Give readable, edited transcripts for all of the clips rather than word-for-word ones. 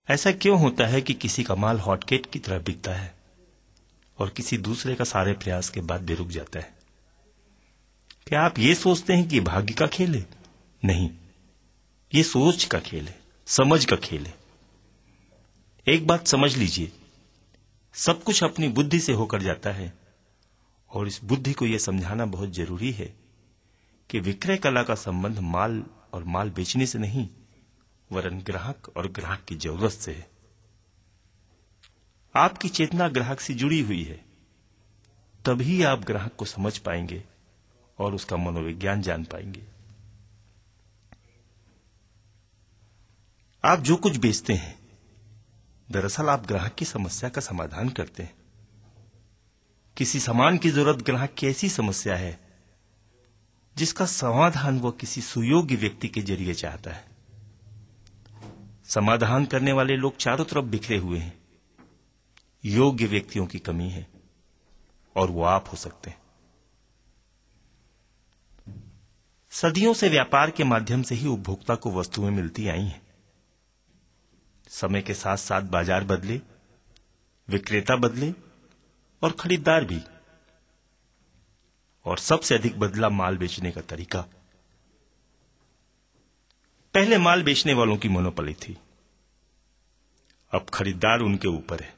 ऐसा क्यों होता है कि किसी का माल हॉटकेक की तरह बिकता है और किसी दूसरे का सारे प्रयास के बाद भी रुक जाता है? क्या आप ये सोचते हैं कि भाग्य का खेल है? नहीं, ये सोच का खेल है, समझ का खेल है। एक बात समझ लीजिए, सब कुछ अपनी बुद्धि से होकर जाता है और इस बुद्धि को यह समझाना बहुत जरूरी है कि विक्रय कला का संबंध माल और माल बेचने से नहीं, वरन ग्राहक और ग्राहक की जरूरत से है। आपकी चेतना ग्राहक से जुड़ी हुई है, तभी आप ग्राहक को समझ पाएंगे और उसका मनोविज्ञान जान पाएंगे। आप जो कुछ बेचते हैं, दरअसल आप ग्राहक की समस्या का समाधान करते हैं। किसी सामान की जरूरत ग्राहक की ऐसी समस्या है जिसका समाधान वह किसी सुयोग्य व्यक्ति के जरिए चाहता है। समाधान करने वाले लोग चारों तरफ बिखरे हुए हैं। योग्य व्यक्तियों की कमी है और वो आप हो सकते हैं। सदियों से व्यापार के माध्यम से ही उपभोक्ता को वस्तुएं मिलती आई हैं। समय के साथ साथ बाजार बदले, विक्रेता बदले और खरीदार भी, और सबसे अधिक बदला माल बेचने का तरीका। पहले माल बेचने वालों की मोनोपोली थी, अब खरीदार उनके ऊपर है।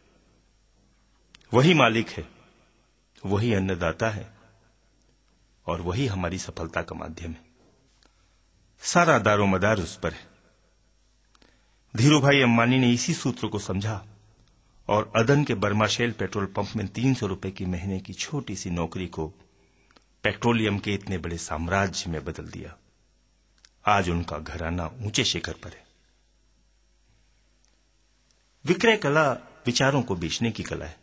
वही मालिक है, वही अन्नदाता है और वही हमारी सफलता का माध्यम है। सारा दारोमदार उस पर है। धीरूभाई अंबानी ने इसी सूत्र को समझा और अदन के बर्मा शेल पेट्रोल पंप में 300 रुपए की महीने की छोटी सी नौकरी को पेट्रोलियम के इतने बड़े साम्राज्य में बदल दिया। आज उनका घराना ऊंचे शिखर पर है। विक्रय कला विचारों को बेचने की कला है।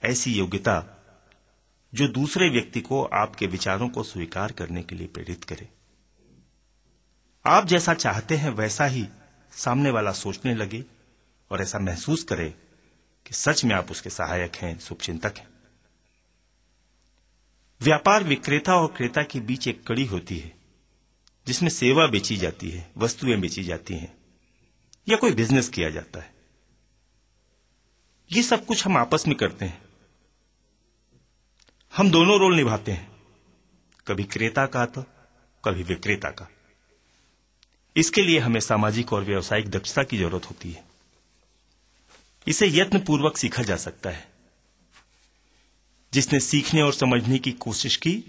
ऐसी योग्यता जो दूसरे व्यक्ति को आपके विचारों को स्वीकार करने के लिए प्रेरित करे। आप जैसा चाहते हैं वैसा ही सामने वाला सोचने लगे और ऐसा महसूस करे कि सच में आप उसके सहायक हैं, शुभचिंतक हैं। व्यापार विक्रेता और क्रेता के बीच एक कड़ी होती है जिसमें सेवा बेची जाती है, वस्तुएं बेची जाती हैं या कोई बिजनेस किया जाता है। ये सब कुछ हम आपस में करते हैं। हम दोनों रोल निभाते हैं, कभी क्रेता का तो कभी विक्रेता का। इसके लिए हमें सामाजिक और व्यावसायिक दक्षता की जरूरत होती है। इसे यत्नपूर्वक सीखा जा सकता है। जिसने सीखने और समझने की कोशिश की,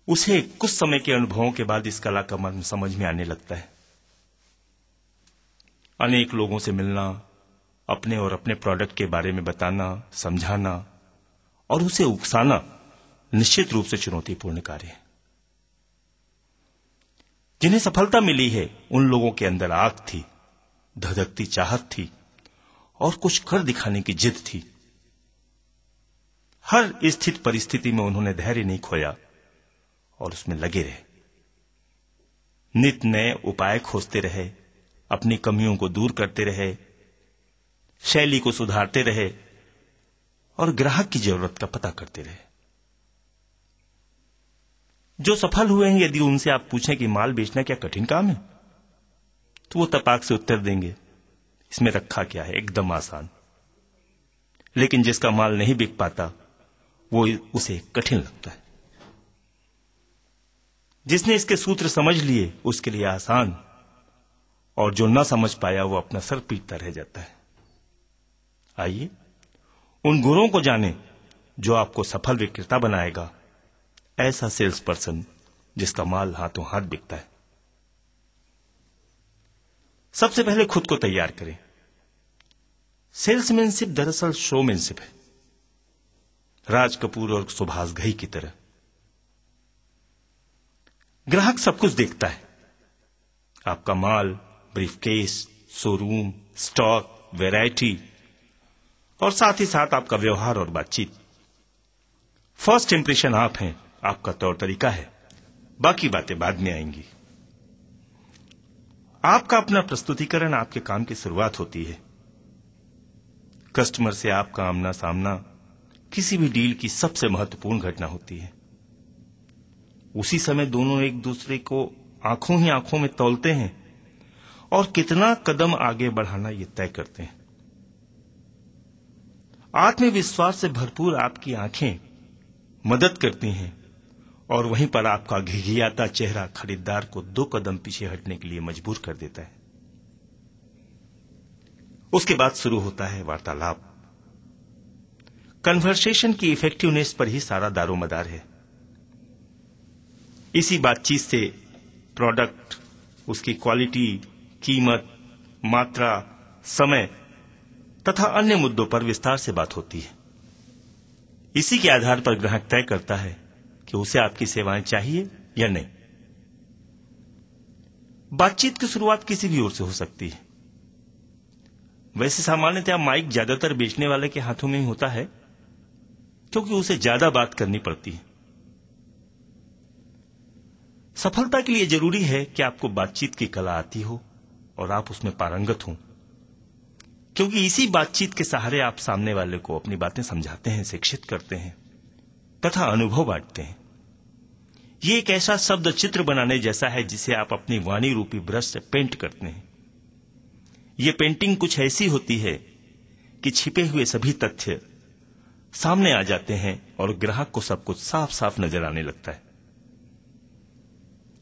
उसे कुछ समय के अनुभवों के बाद इस कला का मर्म समझ में आने लगता है। अनेक लोगों से मिलना, अपने और अपने प्रोडक्ट के बारे में बताना, समझाना और उसे उकसाना निश्चित रूप से चुनौतीपूर्ण कार्य है। जिन्हें सफलता मिली है, उन लोगों के अंदर आग थी, धधकती चाहत थी और कुछ कर दिखाने की जिद थी। हर स्थित परिस्थिति में उन्होंने धैर्य नहीं खोया और उसमें लगे रहे। नित नए उपाय खोजते रहे, अपनी कमियों को दूर करते रहे, शैली को सुधारते रहे और ग्राहक की जरूरत का पता करते रहे। जो सफल हुए हैं, यदि उनसे आप पूछें कि माल बेचना क्या कठिन काम है, तो वो तपाक से उत्तर देंगे, इसमें रखा क्या है, एकदम आसान। लेकिन जिसका माल नहीं बिक पाता, वो उसे कठिन लगता है। जिसने इसके सूत्र समझ लिए, उसके लिए आसान, और जो ना समझ पाया वो अपना सर पीटता रह जाता है। आइए उन गुणों को जानें जो आपको सफल विक्रेता बनाएगा, ऐसा सेल्स पर्सन जिसका माल हाथों हाथ बिकता है। सबसे पहले खुद को तैयार करें। सेल्समैनशिप दरअसल शोमैनशिप है, राज कपूर और सुभाष घई की तरह। ग्राहक सब कुछ देखता है, आपका माल, ब्रीफकेस, शोरूम, स्टॉक, वैरायटी और साथ ही साथ आपका व्यवहार और बातचीत। फर्स्ट इंप्रेशन आप हैं, आपका तौर तरीका है, बाकी बातें बाद में आएंगी। आपका अपना प्रस्तुतिकरण आपके काम की शुरुआत होती है। कस्टमर से आपका आमना सामना किसी भी डील की सबसे महत्वपूर्ण घटना होती है। उसी समय दोनों एक दूसरे को आंखों ही आंखों में तौलते हैं और कितना कदम आगे बढ़ाना ये तय करते हैं। आत्मविश्वास से भरपूर आपकी आंखें मदद करती हैं और वहीं पर आपका घिघियाता चेहरा खरीदार को 2 कदम पीछे हटने के लिए मजबूर कर देता है। उसके बाद शुरू होता है वार्तालाप। कन्वर्सेशन की इफेक्टिवनेस पर ही सारा दारोमदार है। इसी बातचीत से प्रोडक्ट, उसकी क्वालिटी, कीमत, मात्रा, समय तथा अन्य मुद्दों पर विस्तार से बात होती है। इसी के आधार पर ग्राहक तय करता है कि उसे आपकी सेवाएं चाहिए या नहीं। बातचीत की शुरुआत किसी भी ओर से हो सकती है। वैसे सामान्यतः माइक ज्यादातर बेचने वाले के हाथों में ही होता है, क्योंकि उसे ज्यादा बात करनी पड़ती है। सफलता के लिए जरूरी है कि आपको बातचीत की कला आती हो और आप उसमें पारंगत हों, क्योंकि इसी बातचीत के सहारे आप सामने वाले को अपनी बातें समझाते हैं, शिक्षित करते हैं तथा अनुभव बांटते हैं। ये एक ऐसा शब्द चित्र बनाने जैसा है जिसे आप अपनी वाणी रूपी ब्रश से पेंट करते हैं। ये पेंटिंग कुछ ऐसी होती है कि छिपे हुए सभी तथ्य सामने आ जाते हैं और ग्राहक को सब कुछ साफ साफ नजर आने लगता है।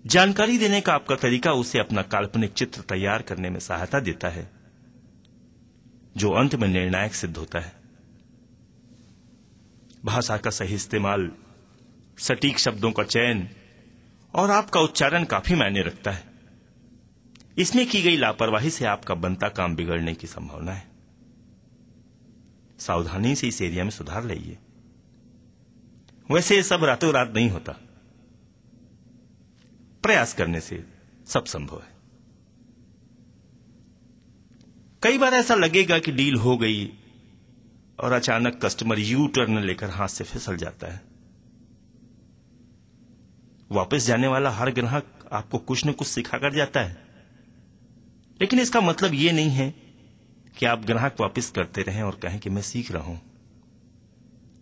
जानकारी देने का आपका तरीका उसे अपना काल्पनिक चित्र तैयार करने में सहायता देता है, जो अंत में निर्णायक सिद्ध होता है। भाषा का सही इस्तेमाल, सटीक शब्दों का चयन और आपका उच्चारण काफी मायने रखता है। इसमें की गई लापरवाही से आपका बनता काम बिगड़ने की संभावना है। सावधानी से इस एरिया में सुधार लाइए। वैसे ये सब रातों रात नहीं होता, प्रयास करने से सब संभव है। कई बार ऐसा लगेगा कि डील हो गई और अचानक कस्टमर यू टर्न लेकर हाथ से फिसल जाता है। वापस जाने वाला हर ग्राहक आपको कुछ न कुछ सिखाकर जाता है, लेकिन इसका मतलब यह नहीं है कि आप ग्राहक वापस करते रहें और कहें कि मैं सीख रहा हूं।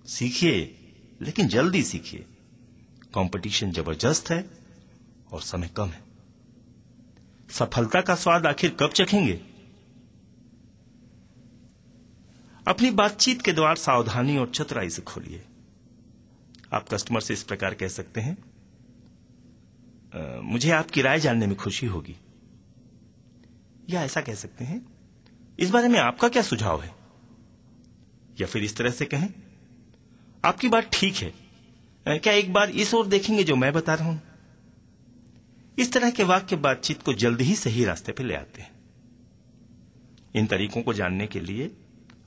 सीखिए, लेकिन जल्दी सीखिए। कंपटीशन जबरदस्त है और समय कम है। सफलता का स्वाद आखिर कब चखेंगे? अपनी बातचीत के द्वार सावधानी और चतुराई से खोलिए। आप कस्टमर से इस प्रकार कह सकते हैं, मुझे आपकी राय जानने में खुशी होगी। या ऐसा कह सकते हैं, इस बारे में आपका क्या सुझाव है? या फिर इस तरह से कहें, आपकी बात ठीक है, क्या एक बार इस ओर देखेंगे जो मैं बता रहा हूं? इस तरह के वाक्य बातचीत को जल्द ही सही रास्ते पर ले आते हैं। इन तरीकों को जानने के लिए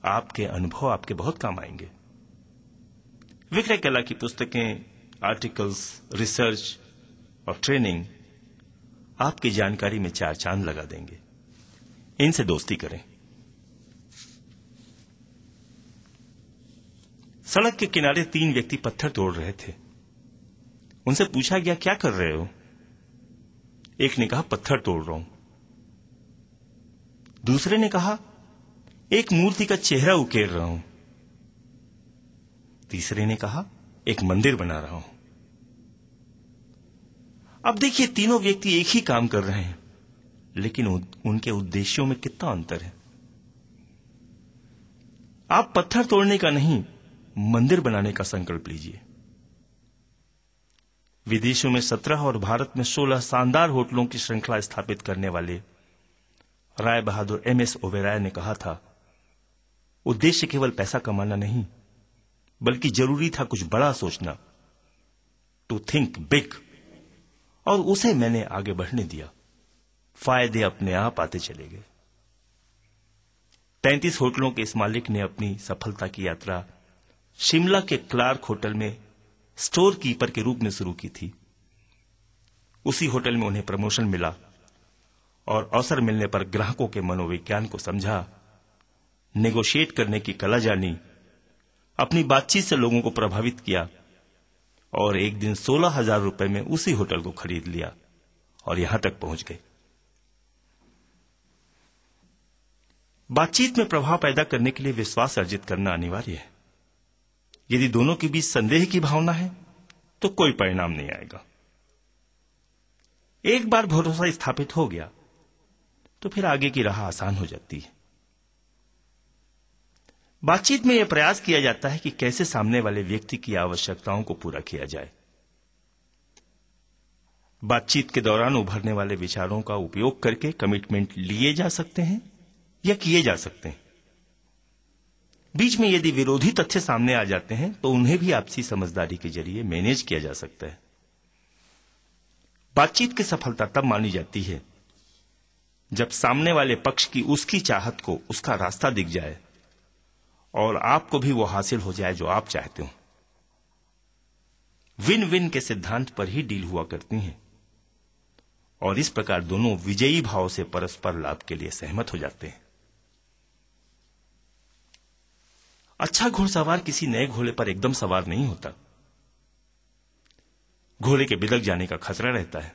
आपके अनुभव आपके बहुत काम आएंगे। विक्रय कला की पुस्तकें, आर्टिकल्स, रिसर्च और ट्रेनिंग आपकी जानकारी में 4 चांद लगा देंगे। इनसे दोस्ती करें। सड़क के किनारे 3 व्यक्ति पत्थर तोड़ रहे थे। उनसे पूछा गया, क्या कर रहे हो? एक ने कहा, पत्थर तोड़ रहा हूं। दूसरे ने कहा, एक मूर्ति का चेहरा उकेर रहा हूं। तीसरे ने कहा, एक मंदिर बना रहा हूं। अब देखिए, तीनों व्यक्ति एक ही काम कर रहे हैं, लेकिन उनके उद्देश्यों में कितना अंतर है। आप पत्थर तोड़ने का नहीं, मंदिर बनाने का संकल्प लीजिए। विदेशों में 17 और भारत में 16 शानदार होटलों की श्रृंखला स्थापित करने वाले राय बहादुर MS ओबेरॉय ने कहा था, उद्देश्य केवल पैसा कमाना नहीं, बल्कि जरूरी था कुछ बड़ा सोचना, टू थिंक बिग। और उसे मैंने आगे बढ़ने दिया। फायदे अपने आप आते चले गए। 33 होटलों के इस मालिक ने अपनी सफलता की यात्रा शिमला के क्लार्क होटल में स्टोर कीपर के रूप में शुरू की थी। उसी होटल में उन्हें प्रमोशन मिला और अवसर मिलने पर ग्राहकों के मनोविज्ञान को समझा, नेगोशिएट करने की कला जानी, अपनी बातचीत से लोगों को प्रभावित किया और एक दिन 16,000 रुपए में उसी होटल को खरीद लिया और यहां तक पहुंच गए। बातचीत में प्रभाव पैदा करने के लिए विश्वास अर्जित करना अनिवार्य है। यदि दोनों के बीच संदेह की भावना है तो कोई परिणाम नहीं आएगा। एक बार भरोसा स्थापित हो गया तो फिर आगे की राह आसान हो जाती है। बातचीत में यह प्रयास किया जाता है कि कैसे सामने वाले व्यक्ति की आवश्यकताओं को पूरा किया जाए। बातचीत के दौरान उभरने वाले विचारों का उपयोग करके कमिटमेंट लिए जा सकते हैं या किए जा सकते हैं। बीच में यदि विरोधी तथ्य सामने आ जाते हैं तो उन्हें भी आपसी समझदारी के जरिए मैनेज किया जा सकता है। बातचीत की सफलता तब मानी जाती है जब सामने वाले पक्ष की उसकी चाहत को उसका रास्ता दिख जाए और आपको भी वो हासिल हो जाए जो आप चाहते हो। विन विन के सिद्धांत पर ही डील हुआ करती हैं और इस प्रकार दोनों विजयी भाव से परस्पर लाभ के लिए सहमत हो जाते हैं। अच्छा घुड़सवार किसी नए घोड़े पर एकदम सवार नहीं होता। घोड़े के बिदक जाने का खतरा रहता है।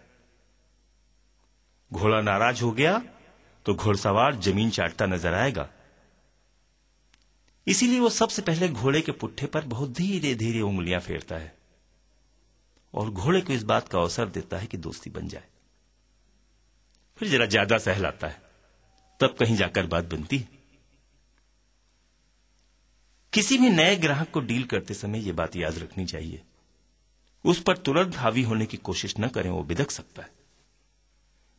घोड़ा नाराज हो गया तो घुड़सवार जमीन चाटता नजर आएगा। इसीलिए वो सबसे पहले घोड़े के पुट्ठे पर बहुत धीरे धीरे उंगलियां फेरता है और घोड़े को इस बात का अवसर देता है कि दोस्ती बन जाए। फिर जरा ज्यादा सहलाता है, तब कहीं जाकर बात बनती है। किसी भी नए ग्राहक को डील करते समय यह बात याद रखनी चाहिए, उस पर तुरंत हावी होने की कोशिश न करें, वो बिदक सकता है।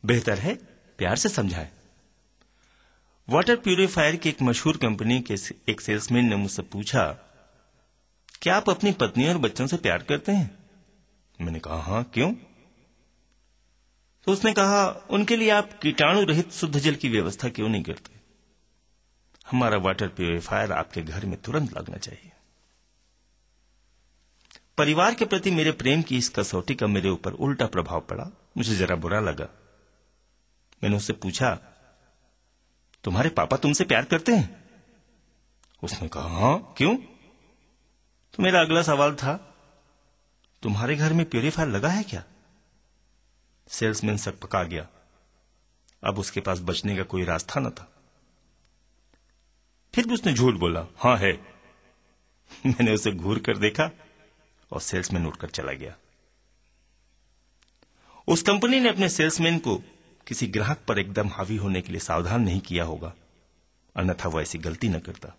बेहतर है प्यार से समझाएं। वाटर प्यूरिफायर की एक मशहूर कंपनी के एक सेल्समैन ने मुझसे पूछा, क्या आप अपनी पत्नी और बच्चों से प्यार करते हैं? मैंने कहा हां, क्यों? तो उसने कहा, उनके लिए आप कीटाणु रहित शुद्ध जल की व्यवस्था क्यों नहीं करते? हमारा वाटर प्यूरिफायर आपके घर में तुरंत लगना चाहिए। परिवार के प्रति मेरे प्रेम की इस कसौटी का मेरे ऊपर उल्टा प्रभाव पड़ा। मुझे जरा बुरा लगा। मैंने उससे पूछा, तुम्हारे पापा तुमसे प्यार करते हैं? उसने कहा हां, क्यों? तो मेरा अगला सवाल था, तुम्हारे घर में प्यूरिफायर लगा है क्या? सेल्समैन सकपका गया। अब उसके पास बचने का कोई रास्ता न था। फिर भी उसने झूठ बोला, हां है। मैंने उसे घूर कर देखा और सेल्समैन उठकर चला गया। उस कंपनी ने अपने सेल्समैन को किसी ग्राहक पर एकदम हावी होने के लिए सावधान नहीं किया होगा, अन्यथा वो ऐसी गलती न करता।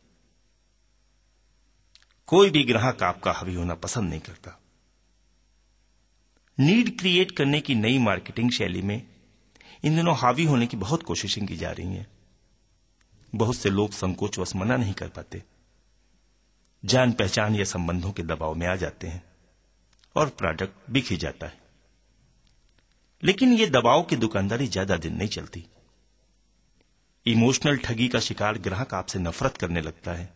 कोई भी ग्राहक आपका हावी होना पसंद नहीं करता। नीड क्रिएट करने की नई मार्केटिंग शैली में इन दिनों हावी होने की बहुत कोशिशें की जा रही हैं। बहुत से लोग संकोचवश मना नहीं कर पाते, जान पहचान या संबंधों के दबाव में आ जाते हैं और प्रोडक्ट बिक ही जाता है। लेकिन यह दबाव की दुकानदारी ज्यादा दिन नहीं चलती। इमोशनल ठगी का शिकार ग्राहक आपसे नफरत करने लगता है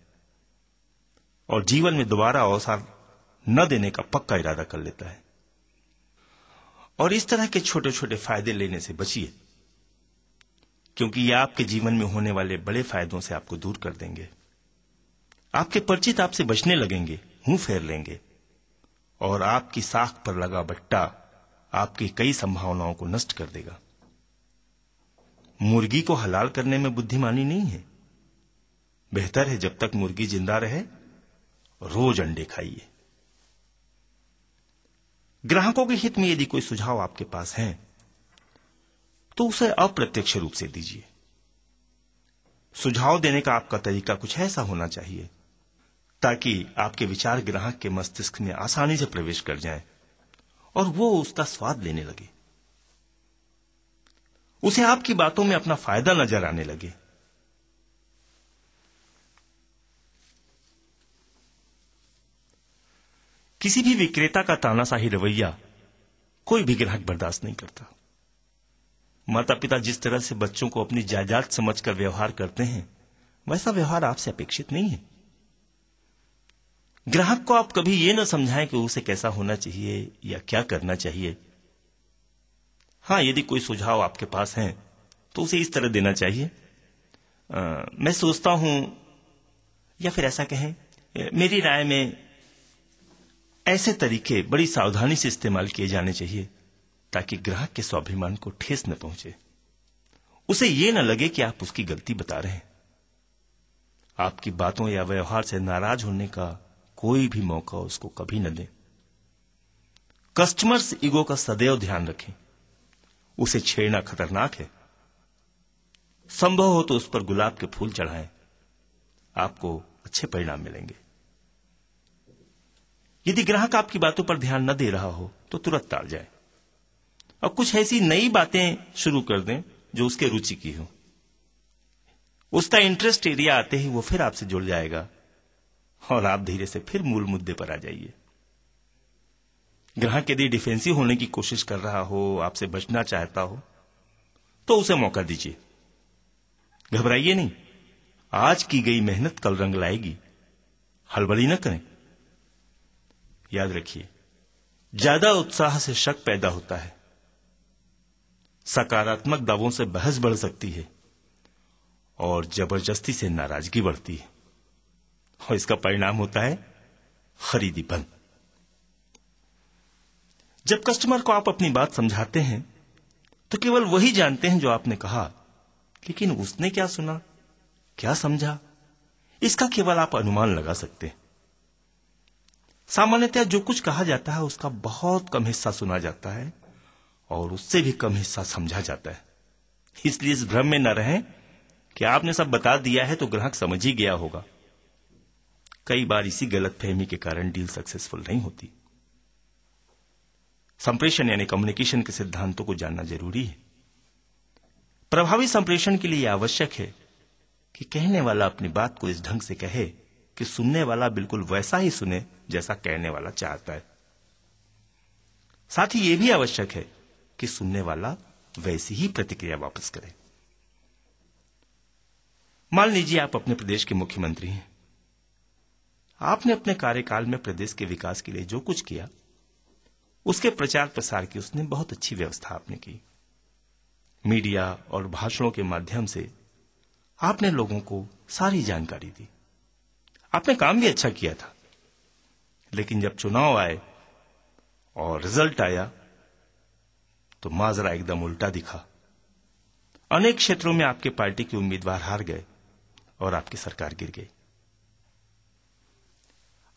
और जीवन में दोबारा अवसर न देने का पक्का इरादा कर लेता है। और इस तरह के छोटे छोटे फायदे लेने से बचिए, क्योंकि ये आपके जीवन में होने वाले बड़े फायदों से आपको दूर कर देंगे। आपके परिचित आपसे बचने लगेंगे, मुंह फेर लेंगे और आपकी साख पर लगा बट्टा आपकी कई संभावनाओं को नष्ट कर देगा। मुर्गी को हलाल करने में बुद्धिमानी नहीं है। बेहतर है जब तक मुर्गी जिंदा रहे रोज अंडे खाइए। ग्राहकों के हित में यदि कोई सुझाव आपके पास है तो उसे अप्रत्यक्ष रूप से दीजिए। सुझाव देने का आपका तरीका कुछ ऐसा होना चाहिए ताकि आपके विचार ग्राहक के मस्तिष्क में आसानी से प्रवेश कर जाएं और वो उसका स्वाद लेने लगे, उसे आपकी बातों में अपना फायदा नजर आने लगे। किसी भी विक्रेता का तानाशाही रवैया कोई भी ग्राहक बर्दाश्त नहीं करता। माता पिता जिस तरह से बच्चों को अपनी जायदाद समझकर व्यवहार करते हैं, वैसा व्यवहार आपसे अपेक्षित नहीं है। ग्राहक को आप कभी यह न समझाएं कि उसे कैसा होना चाहिए या क्या करना चाहिए। हां, यदि कोई सुझाव आपके पास है तो उसे इस तरह देना चाहिए, मैं सोचता हूं, या फिर ऐसा कहें, मेरी राय में ऐसे तरीके बड़ी सावधानी से इस्तेमाल किए जाने चाहिए ताकि ग्राहक के स्वाभिमान को ठेस न पहुंचे। उसे यह न लगे कि आप उसकी गलती बता रहे हैं। आपकी बातों या व्यवहार से नाराज होने का कोई भी मौका उसको कभी न दें। कस्टमर्स ईगो का सदैव ध्यान रखें, उसे छेड़ना खतरनाक है। संभव हो तो उस पर गुलाब के फूल चढ़ाएं, आपको अच्छे परिणाम मिलेंगे। यदि ग्राहक आपकी बातों पर ध्यान न दे रहा हो तो तुरंत टाल जाए और कुछ ऐसी नई बातें शुरू कर दें जो उसके रुचि की हो। उसका इंटरेस्ट एरिया आते ही वो फिर आपसे जुड़ जाएगा और आप धीरे से फिर मूल मुद्दे पर आ जाइए। ग्राहक यदि डिफेंसिव होने की कोशिश कर रहा हो, आपसे बचना चाहता हो, तो उसे मौका दीजिए। घबराइए नहीं, आज की गई मेहनत कल रंग लाएगी। हड़बड़ी न करें। याद रखिए, ज्यादा उत्साह से शक पैदा होता है, सकारात्मक दावों से बहस बढ़ सकती है और जबरदस्ती से नाराजगी बढ़ती है और इसका परिणाम होता है खरीदी बंद। जब कस्टमर को आप अपनी बात समझाते हैं तो केवल वही जानते हैं जो आपने कहा, लेकिन उसने क्या सुना, क्या समझा, इसका केवल आप अनुमान लगा सकते हैं। सामान्यतः जो कुछ कहा जाता है उसका बहुत कम हिस्सा सुना जाता है और उससे भी कम हिस्सा समझा जाता है। इसलिए इस भ्रम में न रहें कि आपने सब बता दिया है तो ग्राहक समझ ही गया होगा। कई बार इसी गलतफहमी के कारण डील सक्सेसफुल नहीं होती। संप्रेषण यानी कम्युनिकेशन के सिद्धांतों को जानना जरूरी है। प्रभावी संप्रेषण के लिए यह आवश्यक है कि कहने वाला अपनी बात को इस ढंग से कहे कि सुनने वाला बिल्कुल वैसा ही सुने जैसा कहने वाला चाहता है। साथ ही यह भी आवश्यक है कि सुनने वाला वैसी ही प्रतिक्रिया वापस करे। मान लीजिए आप अपने प्रदेश के मुख्यमंत्री हैं। आपने अपने कार्यकाल में प्रदेश के विकास के लिए जो कुछ किया, उसके प्रचार प्रसार की उसने बहुत अच्छी व्यवस्था आपने की। मीडिया और भाषणों के माध्यम से आपने लोगों को सारी जानकारी दी। आपने काम भी अच्छा किया था, लेकिन जब चुनाव आए और रिजल्ट आया तो माजरा एकदम उल्टा दिखा। अनेक क्षेत्रों में आपके पार्टी के उम्मीदवार हार गए और आपकी सरकार गिर गई।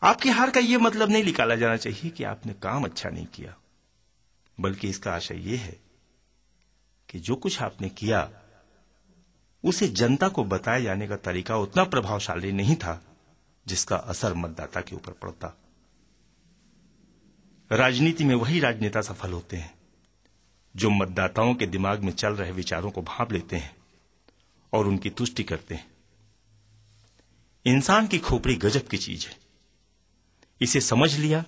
आपकी हार का यह मतलब नहीं निकाला जाना चाहिए कि आपने काम अच्छा नहीं किया, बल्कि इसका आशय यह है कि जो कुछ आपने किया उसे जनता को बताए जाने का तरीका उतना प्रभावशाली नहीं था जिसका असर मतदाता के ऊपर पड़ता। राजनीति में वही राजनेता सफल होते हैं जो मतदाताओं के दिमाग में चल रहे विचारों को भांप लेते हैं और उनकी तुष्टि करते हैं। इंसान की खोपड़ी गजब की चीज है। इसे समझ लिया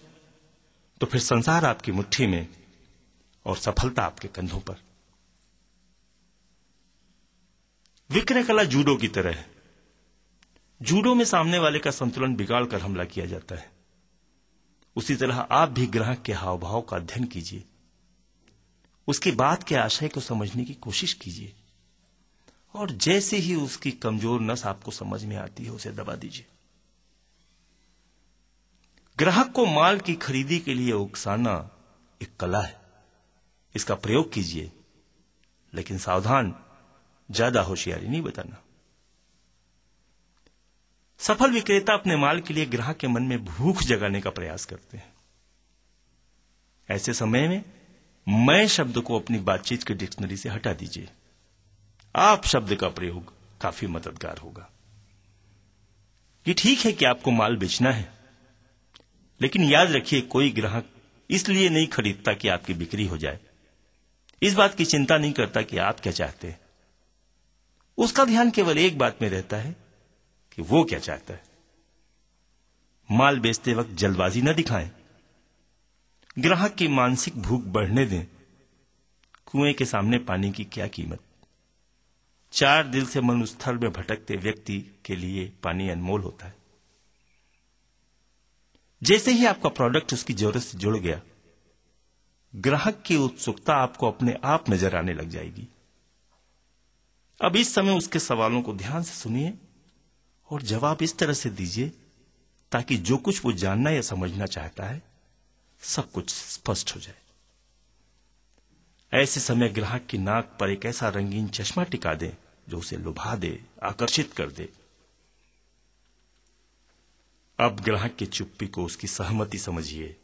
तो फिर संसार आपकी मुट्ठी में और सफलता आपके कंधों पर। विक्रय कला जूडो की तरह है। जूडो में सामने वाले का संतुलन बिगाड़कर हमला किया जाता है। उसी तरह आप भी ग्राहक के हाव भाव का अध्ययन कीजिए, उसकी बात के आशय को समझने की कोशिश कीजिए और जैसे ही उसकी कमजोर नस आपको समझ में आती है उसे दबा दीजिए। ग्राहक को माल की खरीदी के लिए उकसाना एक कला है। इसका प्रयोग कीजिए, लेकिन सावधान, ज्यादा होशियारी नहीं बताना। सफल विक्रेता अपने माल के लिए ग्राहक के मन में भूख जगाने का प्रयास करते हैं। ऐसे समय में मैं शब्द को अपनी बातचीत की डिक्शनरी से हटा दीजिए। आप शब्द का प्रयोग काफी मददगार होगा। ये ठीक है कि आपको माल बेचना है, लेकिन याद रखिए कोई ग्राहक इसलिए नहीं खरीदता कि आपकी बिक्री हो जाए। इस बात की चिंता नहीं करता कि आप क्या चाहते हैं। उसका ध्यान केवल एक बात में रहता है कि वो क्या चाहता है। माल बेचते वक्त जल्दबाजी न दिखाएं। ग्राहक की मानसिक भूख बढ़ने दें। कुएं के सामने पानी की क्या कीमत। 4 दिल से मरुस्थल में भटकते व्यक्ति के लिए पानी अनमोल होता है। जैसे ही आपका प्रोडक्ट उसकी जरूरत से जुड़ गया, ग्राहक की उत्सुकता आपको अपने आप नजर आने लग जाएगी। अब इस समय उसके सवालों को ध्यान से सुनिए और जवाब इस तरह से दीजिए ताकि जो कुछ वो जानना या समझना चाहता है सब कुछ स्पष्ट हो जाए। ऐसे समय ग्राहक की नाक पर एक ऐसा रंगीन चश्मा टिका दें जो उसे लुभा दे, आकर्षित कर दे। अब ग्राहक की चुप्पी को उसकी सहमति समझिए।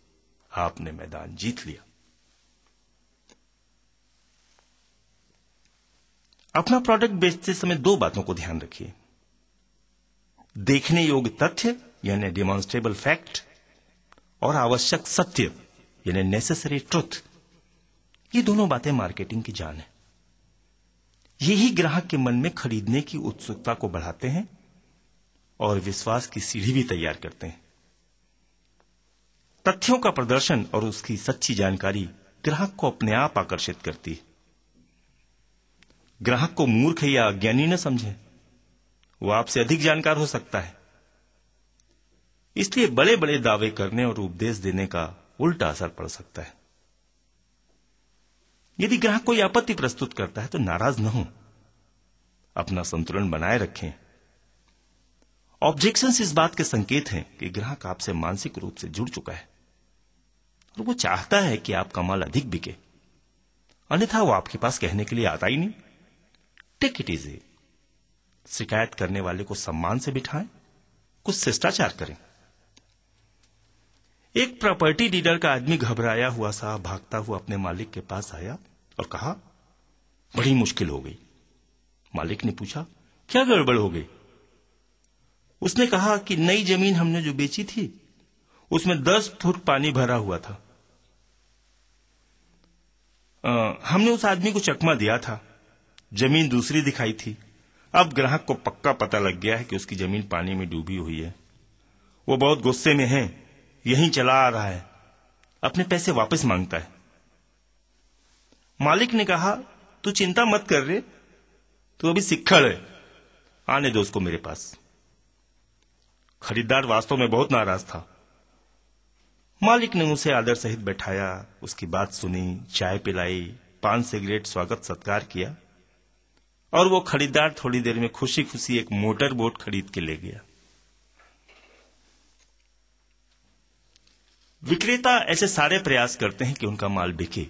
आपने मैदान जीत लिया। अपना प्रोडक्ट बेचते समय दो बातों को ध्यान रखिए। देखने योग्य तथ्य यानी डिमॉन्स्ट्रेबल फैक्ट और आवश्यक सत्य यानी नेसेसरी ट्रुथ। ये दोनों बातें मार्केटिंग की जान है। यही ग्राहक के मन में खरीदने की उत्सुकता को बढ़ाते हैं और विश्वास की सीढ़ी भी तैयार करते हैं। तथ्यों का प्रदर्शन और उसकी सच्ची जानकारी ग्राहक को अपने आप आकर्षित करती है। ग्राहक को मूर्ख या अज्ञानी न समझें, वो आपसे अधिक जानकार हो सकता है। इसलिए बड़े बड़े दावे करने और उपदेश देने का उल्टा असर पड़ सकता है। यदि ग्राहक कोई आपत्ति प्रस्तुत करता है तो नाराज न हो, अपना संतुलन बनाए रखें। ऑब्जेक्शंस इस बात के संकेत हैं कि ग्राहक आपसे मानसिक रूप से जुड़ चुका है और वो चाहता है कि आपका माल अधिक बिके, अन्यथा वो आपके पास कहने के लिए आता ही नहीं। Take it easy. शिकायत करने वाले को सम्मान से बिठाएं, कुछ शिष्टाचार करें। एक प्रॉपर्टी डीलर का आदमी घबराया हुआ सा भागता हुआ अपने मालिक के पास आया और कहा, बड़ी मुश्किल हो गई। मालिक ने पूछा, क्या गड़बड़ हो गई? उसने कहा कि नई जमीन हमने जो बेची थी उसमें 10 फुट पानी भरा हुआ था। हमने उस आदमी को चकमा दिया था, जमीन दूसरी दिखाई थी। अब ग्राहक को पक्का पता लग गया है कि उसकी जमीन पानी में डूबी हुई है। वो बहुत गुस्से में है, यहीं चला आ रहा है, अपने पैसे वापस मांगता है। मालिक ने कहा, तू चिंता मत कर रे, तू अभी सिक्खड़ है, आने दो उसको मेरे पास। खरीदार वास्तव में बहुत नाराज था। मालिक ने उसे आदर सहित बैठाया, उसकी बात सुनी, चाय पिलाई, पान सिगरेट स्वागत सत्कार किया और वो खरीदार थोड़ी देर में खुशी खुशी एक मोटर बोट खरीद के ले गया। विक्रेता ऐसे सारे प्रयास करते हैं कि उनका माल बिके,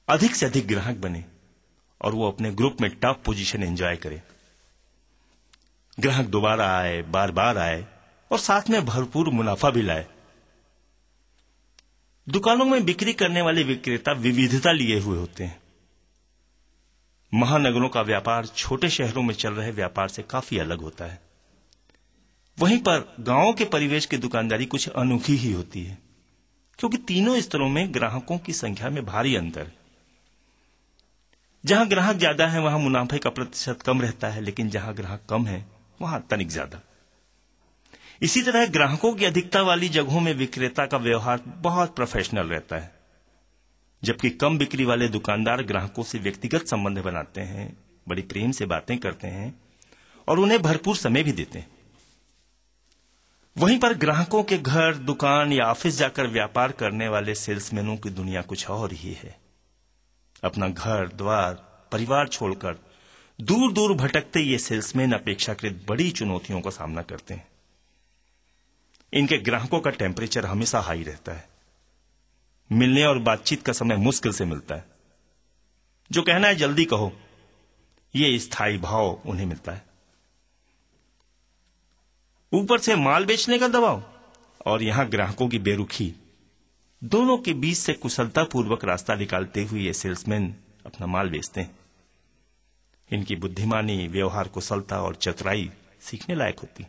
अधिक से अधिक ग्राहक बने और वो अपने ग्रुप में टॉप पोजीशन एंजॉय करे। ग्राहक दोबारा आए, बार बार आए और साथ में भरपूर मुनाफा भी लाए। दुकानों में बिक्री करने वाले विक्रेता विविधता लिए हुए होते हैं। महानगरों का व्यापार छोटे शहरों में चल रहे व्यापार से काफी अलग होता है। वहीं पर गांवों के परिवेश की दुकानदारी कुछ अनोखी ही होती है, क्योंकि तीनों स्तरों में ग्राहकों की संख्या में भारी अंतर है। जहां ग्राहक ज्यादा है वहां मुनाफे का प्रतिशत कम रहता है, लेकिन जहां ग्राहक कम है वहां तनिक ज्यादा। इसी तरह ग्राहकों की अधिकता वाली जगहों में विक्रेता का व्यवहार बहुत प्रोफेशनल रहता है, जबकि कम बिक्री वाले दुकानदार ग्राहकों से व्यक्तिगत संबंध बनाते हैं, बड़ी प्रेम से बातें करते हैं और उन्हें भरपूर समय भी देते हैं। वहीं पर ग्राहकों के घर, दुकान या ऑफिस जाकर व्यापार करने वाले सेल्समैनों की दुनिया कुछ और ही है। अपना घर द्वार परिवार छोड़कर दूर दूर भटकते ये सेल्समैन अपेक्षाकृत बड़ी चुनौतियों का सामना करते हैं। इनके ग्राहकों का टेम्परेचर हमेशा हाई रहता है। मिलने और बातचीत का समय मुश्किल से मिलता है। जो कहना है जल्दी कहो, ये स्थायी भाव उन्हें मिलता है। ऊपर से माल बेचने का दबाव और यहां ग्राहकों की बेरुखी, दोनों के बीच से कुशलतापूर्वक रास्ता निकालते हुए ये सेल्समैन अपना माल बेचते हैं। इनकी बुद्धिमानी, व्यवहार कुशलता और चतुराई सीखने लायक होती।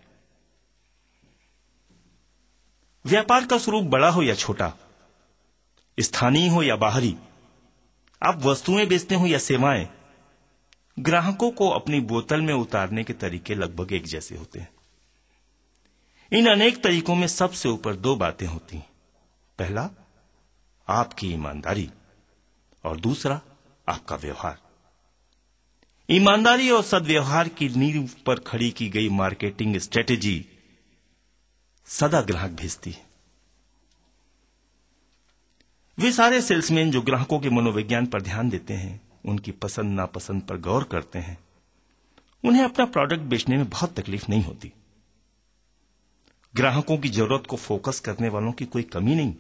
व्यापार का स्वरूप बड़ा हो या छोटा, स्थानीय हो या बाहरी, आप वस्तुएं बेचते हो या सेवाएं, ग्राहकों को अपनी बोतल में उतारने के तरीके लगभग एक जैसे होते हैं। इन अनेक तरीकों में सबसे ऊपर दो बातें होती हैं। पहला, आपकी ईमानदारी और दूसरा, आपका व्यवहार। ईमानदारी और सद्व्यवहार की नींव पर खड़ी की गई मार्केटिंग स्ट्रेटेजी सदा ग्राहक भेजती है। वे सारे सेल्समैन जो ग्राहकों के मनोविज्ञान पर ध्यान देते हैं, उनकी पसंद नापसंद पर गौर करते हैं, उन्हें अपना प्रोडक्ट बेचने में बहुत तकलीफ नहीं होती। ग्राहकों की जरूरत को फोकस करने वालों की कोई कमी नहीं।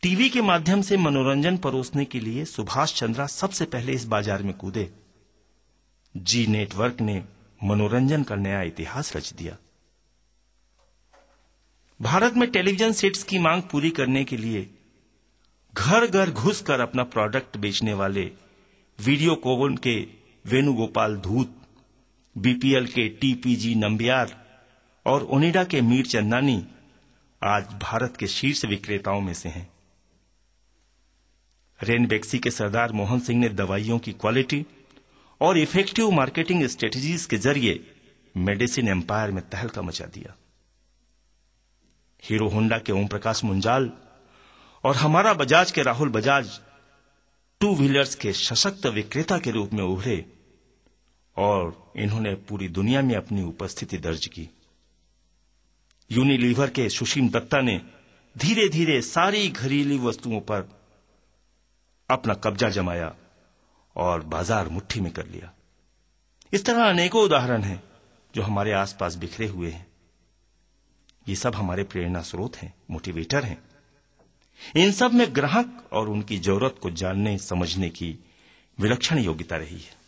टीवी के माध्यम से मनोरंजन परोसने के लिए सुभाष चंद्रा सबसे पहले इस बाजार में कूदे। जी नेटवर्क ने मनोरंजन का नया इतिहास रच दिया। भारत में टेलीविजन सेट्स की मांग पूरी करने के लिए घर घर घुसकर अपना प्रोडक्ट बेचने वाले वीडियोकॉन के वेणुगोपाल धूत, बीपीएल के टीपीजी नंबियार और ओनिडा के मीर चंदानी आज भारत के शीर्ष विक्रेताओं में से हैं। रेनबेक्सी के सरदार मोहन सिंह ने दवाइयों की क्वालिटी और इफेक्टिव मार्केटिंग स्ट्रेटजीज के जरिए मेडिसिन एम्पायर में तहलका मचा दिया। हीरो होंडा के ओम प्रकाश मुंजाल और हमारा बजाज के राहुल बजाज टू व्हीलर्स के सशक्त विक्रेता के रूप में उभरे और इन्होंने पूरी दुनिया में अपनी उपस्थिति दर्ज की। यूनिलीवर के सुशील दत्ता ने धीरे धीरे सारी घरेलू वस्तुओं पर अपना कब्जा जमाया और बाजार मुट्ठी में कर लिया। इस तरह अनेकों उदाहरण हैं जो हमारे आसपास बिखरे हुए हैं। ये सब हमारे प्रेरणा स्रोत हैं, मोटिवेटर हैं। इन सब में ग्राहक और उनकी जरूरत को जानने समझने की विलक्षण योग्यता रही है।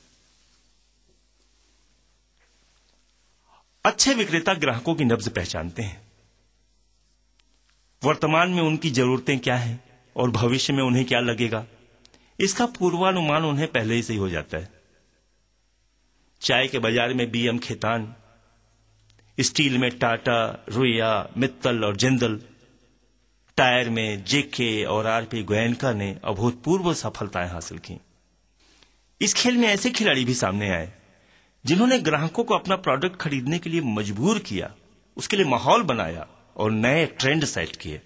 अच्छे विक्रेता ग्राहकों की नब्ज पहचानते हैं। वर्तमान में उनकी जरूरतें क्या हैं और भविष्य में उन्हें क्या लगेगा, इसका पूर्वानुमान उन्हें पहले ही से ही हो जाता है। चाय के बाजार में बीएम खेतान, स्टील में टाटा, रुइया, मित्तल और जिंदल, टायर में जेके और आरपी गोयनका ने अभूतपूर्व सफलताएं हासिल की। इस खेल में ऐसे खिलाड़ी भी सामने आए जिन्होंने ग्राहकों को अपना प्रोडक्ट खरीदने के लिए मजबूर किया, उसके लिए माहौल बनाया और नए ट्रेंड सेट किए।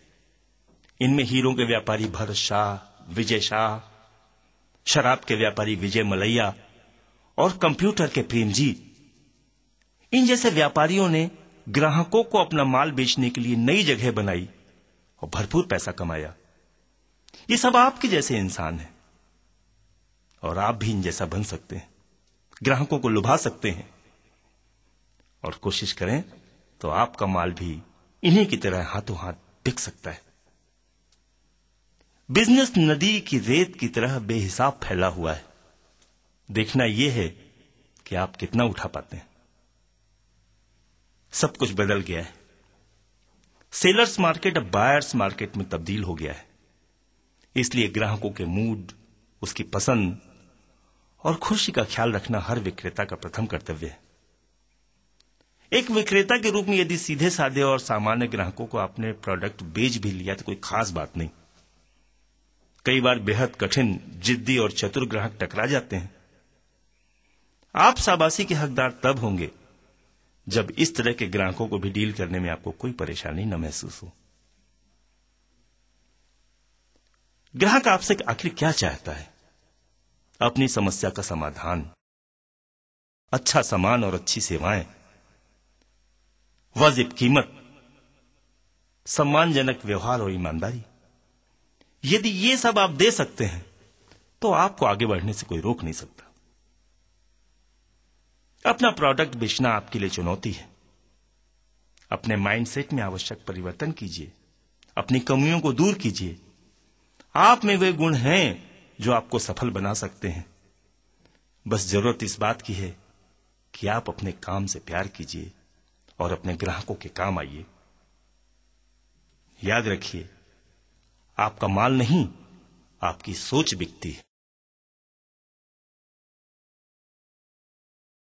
इनमें हीरो के व्यापारी भरत शाह, विजय शाह, शराब के व्यापारी विजय मलैया और कंप्यूटर के प्रेम जी, इन जैसे व्यापारियों ने ग्राहकों को अपना माल बेचने के लिए नई जगह बनाई और भरपूर पैसा कमाया। ये सब आपके जैसे इंसान हैं और आप भी इन जैसा बन सकते हैं, ग्राहकों को लुभा सकते हैं और कोशिश करें तो आपका माल भी इन्हीं की तरह हाथों हाथ बिक सकता है। बिजनेस नदी की रेत की तरह बेहिसाब फैला हुआ है। देखना यह है कि आप कितना उठा पाते हैं। सब कुछ बदल गया है। सेलर्स मार्केट अब बायर्स मार्केट में तब्दील हो गया है। इसलिए ग्राहकों के मूड, उसकी पसंद और खुशी का ख्याल रखना हर विक्रेता का प्रथम कर्तव्य है। एक विक्रेता के रूप में यदि सीधे साधे और सामान्य ग्राहकों को आपने प्रोडक्ट बेच भी लिया तो कोई खास बात नहीं। कई बार बेहद कठिन, जिद्दी और चतुर ग्राहक टकरा जाते हैं। आप शाबाशी के हकदार तब होंगे जब इस तरह के ग्राहकों को भी डील करने में आपको कोई परेशानी न महसूस हो। ग्राहक आपसे आखिर क्या चाहता है? अपनी समस्या का समाधान, अच्छा सामान और अच्छी सेवाएं, वाजिब कीमत, सम्मानजनक व्यवहार और ईमानदारी। यदि ये सब आप दे सकते हैं तो आपको आगे बढ़ने से कोई रोक नहीं सकता। अपना प्रोडक्ट बेचना आपके लिए चुनौती है। अपने माइंडसेट में आवश्यक परिवर्तन कीजिए, अपनी कमियों को दूर कीजिए। आप में वे गुण हैं जो आपको सफल बना सकते हैं। बस जरूरत इस बात की है कि आप अपने काम से प्यार कीजिए और अपने ग्राहकों के काम आइए। याद रखिए, आपका माल नहीं, आपकी सोच बिकती है।